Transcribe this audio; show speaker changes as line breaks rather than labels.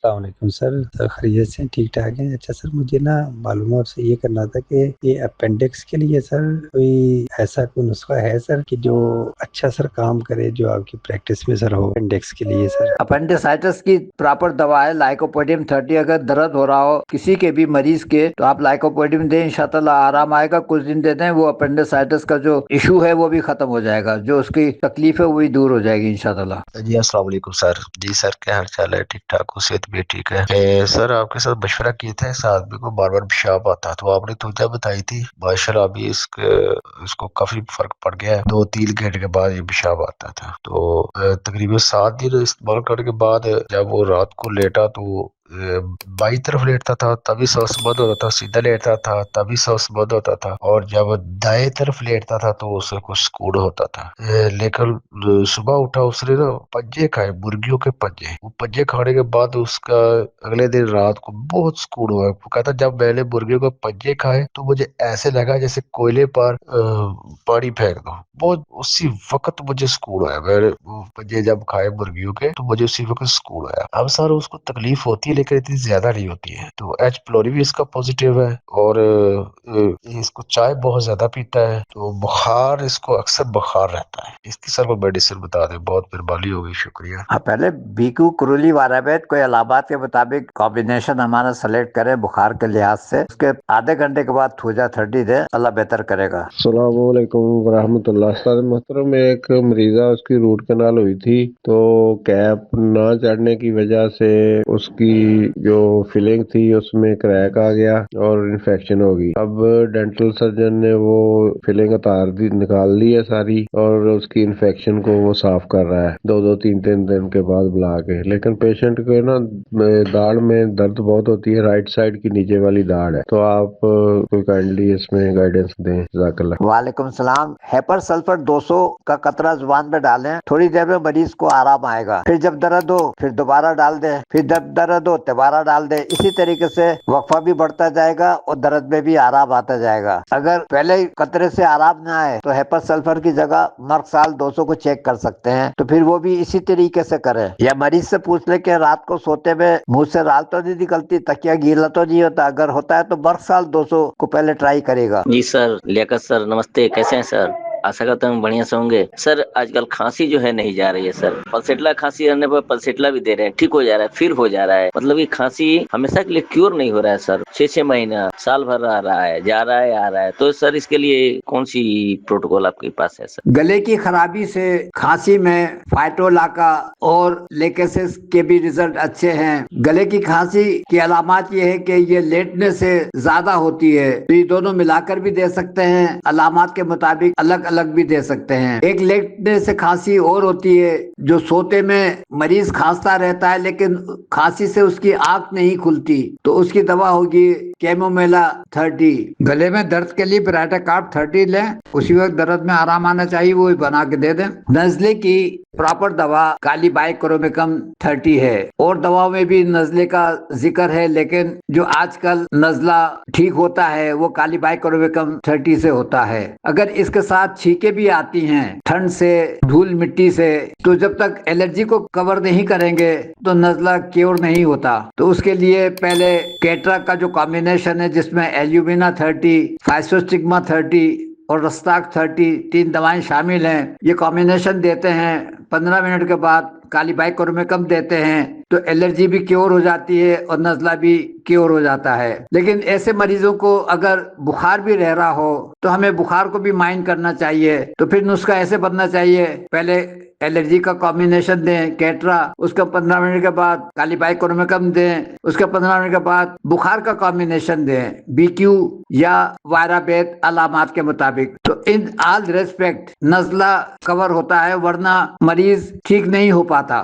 السلام علیکم سر، خیریت سے ٹھیک ٹھاک ہیں؟ اچھا سر، مجھے معلوم آپ سے یہ کرنا تھا کہ یہ اپینڈکس کے لیے سر کوئی ایسا کوئی نسخہ ہے سر کہ جو اچھا سر کام کرے، جو آپ کی پریکٹس میں سر ہو اپینڈکس کے لیے سر؟
اپینڈیسائٹس کی پراپر دوا ہے لائکوپوڈیم 30. اگر درد ہو رہا ہو کسی کے بھی مریض کے تو آپ لائکوپوڈیم دیں، انشاءاللہ آرام آئے گا. کچھ دن دیتے ہیں، وہ اپینڈیسائٹس کا جو ایشو ہے وہ بھی ختم ہو جائے گا، جو اس کی تکلیف ہے وہی دور ہو جائے گی انشاءاللہ.
جی السلام علیکم سر. جی سر، کیا حال چال ہے؟ ٹھیک ٹھاک ہو؟ صحت بھی ٹھیک ہے؟ سر آپ کے ساتھ مشورہ کیے تھے، اس آدمی کو بار بار پیشاب آتا، تو آپ نے توجہ بتائی تھی. ماشاءاللہ ابھی اس کو کافی فرق پڑ گیا ہے. 2-3 گھنٹے کے بعد یہ پیشاب آتا تھا، تو تقریباً 7 دن استعمال کرنے کے بعد جب وہ رات کو لیٹا تو بائیں طرف لیٹتا تھا تبھی سانس بند ہوتا تھا، سیدھا لیٹتا تھا تبھی سانس بند ہوتا تھا، اور جب دائیں طرف لیٹتا تھا تو اسے کچھ سکون ہوتا تھا. لیکن صبح اٹھا اس نے نا پنجے کھائے، مرغیوں کے پنجے. وہ پنجے کھانے کے بعد اس کا اگلے دن رات کو بہت سکون ہوا. وہ کہتا جب میں نے مرغیوں کے پنجے کھائے تو مجھے ایسے لگا جیسے کوئلے پر پانی پھینک دو. بہت اسی وقت مجھے سکون آیا. میں نے پنجے جب کھائے مرغیوں کے تو مجھے اسی وقت سکون آیا. اب سر اس کو تکلیف ہوتی ہے لیکن اتنی زیادہ نہیں ہوتی ہے. تو ایچ پلوری بھی اس کا پازیٹیو ہے، اور اس کو چائے بہت زیادہ پیتا ہے، تو بخار اس کو اکثر بخار رہتا ہے. اس کی سر کو میڈیسن بتا دیں، بہت مہربانی ہوگی، شکریہ.
پہلے بیکو کرولی وارابیت کوئی علامات کے مطابق کمبینیشن ہمارا سلیکٹ کرے بخار کے لحاظ سے. اس کے آدھے گھنٹے کے بعد تھوجا 30 دے، اللہ بہتر کرے گا.
السلام علیکم ورحمۃ اللہ. استاد محترم، ایک مریضہ اس کی روٹ کنال ہوئی تھی، تو کیپ نہ چڑھنے کی وجہ سے اس کی جو فلنگ تھی اس میں کریک آ گیا اور انفیکشن ہو گئی. اب ڈینٹل سرجن نے وہ فلنگ نکال دی ہے ساری، اور اس کی انفیکشن کو وہ صاف کر رہا ہے 2-3 دن کے بعد بلا کے. لیکن پیشنٹ کو نا داڑ میں درد بہت ہوتی ہے، رائٹ سائڈ کی نیچے والی داڑ ہے. تو آپ کوئی کائنڈلی اس میں گائیڈنس دیں، جزاک اللہ.
وعلیکم السلام. ہیپر سلفر 200 کا قطرہ زبان پہ ڈالیں، تھوڑی دیر میں مریض کو آرام آئے گا. پھر جب درد ہو پھر دوبارہ ڈال دیں، پھر جب درد ہو دوبارہ ڈال دیں. اسی طریقے سے وقفہ بھی بڑھتا جائے گا اور درد میں بھی آرام آتا جائے گا. اگر پہلے قطرے سے آرام نہ آئے تو ہیپر سلفر کی جگہ مرسال 200 کو چیک کر سکتے ہیں. تو پھر وہ بھی اسی طریقے سے کریں، یا مریض سے پوچھ لے کہ رات کو سوتے میں منہ سے رال تو نہیں نکلتی، تکیہ گیلا تو نہیں ہوتا. اگر ہوتا ہے تو مرسال 200 کو پہلے ٹرائی کرے گا.
جی سر، لیاقت سر نمستے، کیسے ہیں سر؟ آشا کرتا ہوں بڑھیا سے ہوں گے. سر آج کل کھانسی جو ہے نہیں جا رہی ہے سر. پلسیٹلا کھانسی رہنے پر پلسیٹلا بھی دے رہے ہیں، ٹھیک ہو جا رہا ہے، پھر ہو جا رہا ہے. مطلب یہ کھانسی ہمیشہ کے لیے کیور نہیں ہو رہا ہے سر. 6 مہینہ سال بھر رہا ہے، جا رہا ہے، آ رہا ہے. تو سر اس کے لیے کون سی پروٹوکول آپ کے پاس ہے سر؟
گلے کی خرابی سے کھانسی میں فائٹولاکا اور لیکسس کے بھی رزلٹ اچھے ہیں. گلے کی کھانسی کی علامات یہ ہے کہ یہ لیٹنے سے زیادہ ہوتی ہے، تو یہ دونوں ملا کر بھی دے سکتے ہیں، علامات کے مطابق الگ الگ بھی دے سکتے ہیں. ایک لیٹنے سے کھانسی اور ہوتی ہے جو سوتے میں مریض کھانستا رہتا ہے لیکن کھانسی سے اس کی آنکھ نہیں کھلتی، تو اس کی دوا ہوگی کیمومیلا 30. گلے میں درد کے لیے پیراٹا کارپ 30 لیں، اسی وقت درد میں آرام آنا چاہیے، وہ بنا کے دے دیں. نزلے کی پراپر دوا کالی بائی کرومیکم 30 ہے، اور دواؤں میں بھی نزلے کا ذکر ہے، لیکن جو آج کل نزلہ ٹھیک ہوتا ہے وہ کالی بائی کرومیکم 30 سے ہوتا ہے. اگر اس کے ساتھ چھینکیں بھی آتی ہیں ٹھنڈ سے، دھول مٹی سے، تو جب تک الرجی کو کور نہیں کریں گے تو نزلہ کیور نہیں ہوتا. تو اس کے لیے پہلے کیٹرا کا جو کمبینیشن ہے جس میں ایلیومینا 30، فائسوسٹگما 30 اور رستاک 30، 3 دوائیں شامل ہیں، یہ کمبینیشن دیتے ہیں. 15 منٹ کے بعد کالی بائی کرومیکم دیتے ہیں تو الرجی بھی کیور ہو جاتی ہے اور نزلہ بھی کیور ہو جاتا ہے. لیکن ایسے مریضوں کو اگر بخار بھی رہ رہا ہو تو ہمیں بخار کو بھی مائن کرنا چاہیے. تو پھر نسخہ ایسے بننا چاہیے، پہلے الرجی کا کمبینیشن دیں کیٹرا، اس کا 15 منٹ کے بعد کالی بائی کرومیکم دیں، اس کے 15 منٹ کے بعد بخار کا کمبینیشن دیں، بی کیو یا وائرابیت علامات کے مطابق. تو ان آل ریسپیکٹ نزلہ کور ہوتا ہے، ورنہ مریض ٹھیک نہیں ہو پاتا.